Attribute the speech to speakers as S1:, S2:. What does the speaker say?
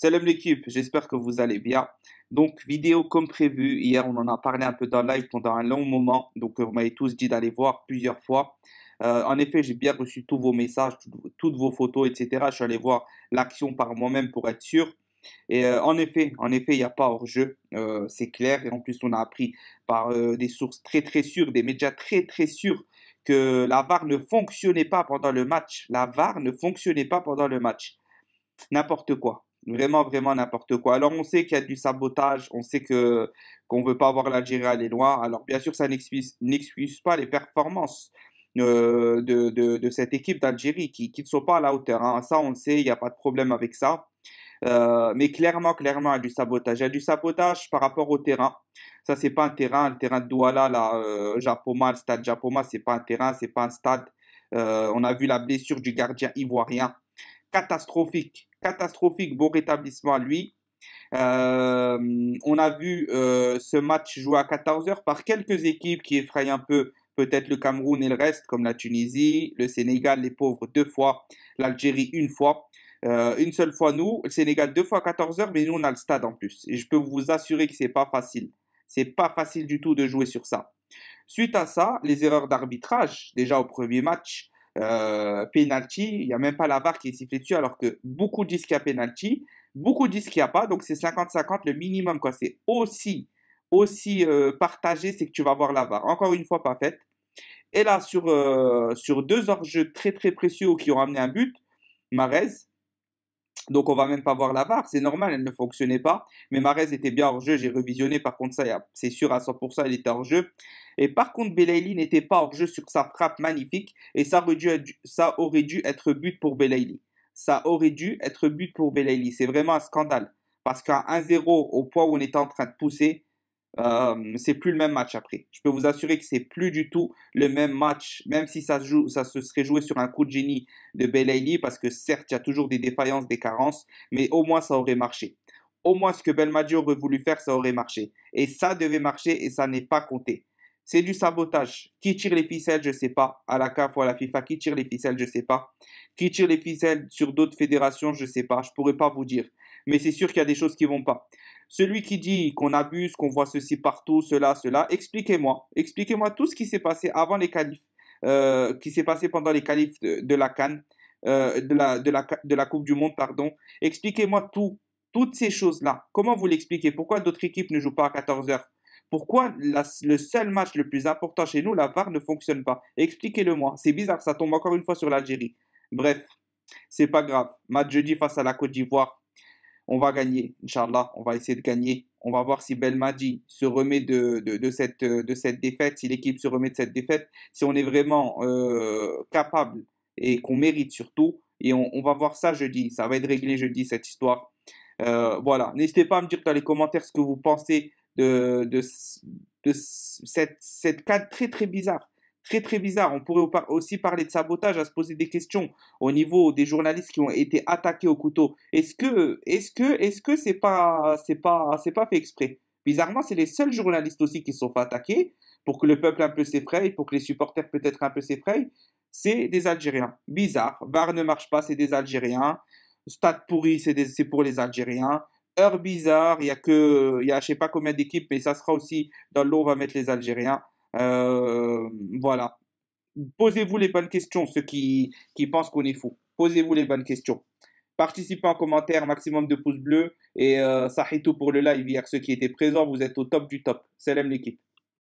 S1: Salam l'équipe, j'espère que vous allez bien. Donc, vidéo comme prévu, hier on en a parlé un peu dans le live pendant un long moment, donc vous m'avez tous dit d'aller voir plusieurs fois. En effet, j'ai bien reçu tous vos messages, toutes vos photos, etc. Je suis allé voir l'action par moi-même pour être sûr. Et il n'y a pas hors-jeu, c'est clair. Et en plus, on a appris par des sources très très sûres, des médias très très sûrs, que la VAR ne fonctionnait pas pendant le match. La VAR ne fonctionnait pas pendant le match. N'importe quoi. Vraiment, vraiment n'importe quoi. Alors, on sait qu'il y a du sabotage, on sait que qu'on veut pas voir l'Algérie aller loin. Alors, bien sûr, ça n'excuse pas les performances de cette équipe d'Algérie qui ne sont pas à la hauteur, hein. Ça, on le sait, il n'y a pas de problème avec ça. Mais clairement, il y a du sabotage. Il y a du sabotage par rapport au terrain. Ça, c'est pas un terrain. Le terrain de Douala, là, Japoma, le stade Japoma, c'est pas un terrain, c'est pas un stade. On a vu la blessure du gardien ivoirien. Catastrophique, bon rétablissement à lui. On a vu ce match joué à 14 heures par quelques équipes qui effrayent un peu peut-être le Cameroun et le reste, comme la Tunisie, le Sénégal, les pauvres deux fois, l'Algérie une fois. Une seule fois nous, le Sénégal deux fois à 14 heures, mais nous on a le stade en plus. Et je peux vous assurer que c'est pas facile. C'est pas facile du tout de jouer sur ça. Suite à ça, les erreurs d'arbitrage, déjà au premier match, penalty, il n'y a même pas la VAR qui est sifflée dessus, alors que beaucoup disent qu'il y a penalty, beaucoup disent qu'il n'y a pas, donc c'est 50-50 le minimum, quoi. C'est aussi partagé, c'est que tu vas voir la VAR. Encore une fois, pas faite. Et là, sur deux hors-jeux très très précieux qui ont amené un but, Marez, donc on va même pas voir la VAR, c'est normal, elle ne fonctionnait pas. Mais Mahrez était bien hors jeu, j'ai revisionné, par contre ça, c'est sûr à 100%, il était hors jeu. Et par contre, Belaïli n'était pas hors jeu sur sa frappe magnifique, et ça aurait dû être but pour Belaïli. Ça aurait dû être but pour Belaïli, c'est vraiment un scandale. Parce qu'à 1-0, au point où on était en train de pousser, c'est plus le même match après. Je peux vous assurer que c'est plus du tout le même match, même si ça se serait joué sur un coup de génie de Belaïli, parce que certes, il y a toujours des défaillances, des carences, mais au moins ça aurait marché. Au moins ce que Belmadi aurait voulu faire, ça aurait marché. Et ça devait marcher et ça n'est pas compté. C'est du sabotage. Qui tire les ficelles, je ne sais pas. À la CAF ou à la FIFA, qui tire les ficelles, je ne sais pas. Qui tire les ficelles sur d'autres fédérations, je ne sais pas. Je ne pourrais pas vous dire. Mais c'est sûr qu'il y a des choses qui ne vont pas. Celui qui dit qu'on abuse, qu'on voit ceci partout, cela, expliquez-moi. Expliquez-moi tout ce qui s'est passé avant les qualifs, qui s'est passé pendant les qualifs de la CAN, de la Coupe du Monde, pardon. Expliquez-moi toutes ces choses-là. Comment vous l'expliquez? Pourquoi d'autres équipes ne jouent pas à 14 heures? Pourquoi le seul match le plus important chez nous, la VAR, ne fonctionne pas? Expliquez-le-moi. C'est bizarre, ça tombe encore une fois sur l'Algérie. Bref, c'est pas grave. Match jeudi face à la Côte d'Ivoire. On va gagner, Inch'Allah, on va essayer de gagner. On va voir si Belmadi se remet de cette défaite, si l'équipe se remet de cette défaite, si on est vraiment capable et qu'on mérite surtout. Et on va voir ça jeudi. Ça va être réglé jeudi, cette histoire. Voilà. N'hésitez pas à me dire dans les commentaires ce que vous pensez de cette cadre très très bizarre. Très très bizarre. On pourrait aussi parler de sabotage, à se poser des questions au niveau des journalistes qui ont été attaqués au couteau. Est-ce que c'est pas fait exprès? Bizarrement, c'est les seuls journalistes aussi qui se sont fait attaquer pour que le peuple un peu s'effraie, pour que les supporters peut-être un peu s'effraient. C'est des Algériens. Bizarre. VAR ne marche pas, c'est des Algériens. Stade pourri, c'est pour les Algériens. Heure bizarre, il y a je sais pas combien d'équipes, mais ça sera aussi dans l'eau, on va mettre les Algériens. Voilà. Posez-vous les bonnes questions, ceux qui pensent qu'on est fou. Posez-vous les bonnes questions. Participez en commentaire, maximum de pouces bleus. Et ça tout pour le live hier. Ceux qui étaient présents, vous êtes au top du top. Salam l'équipe.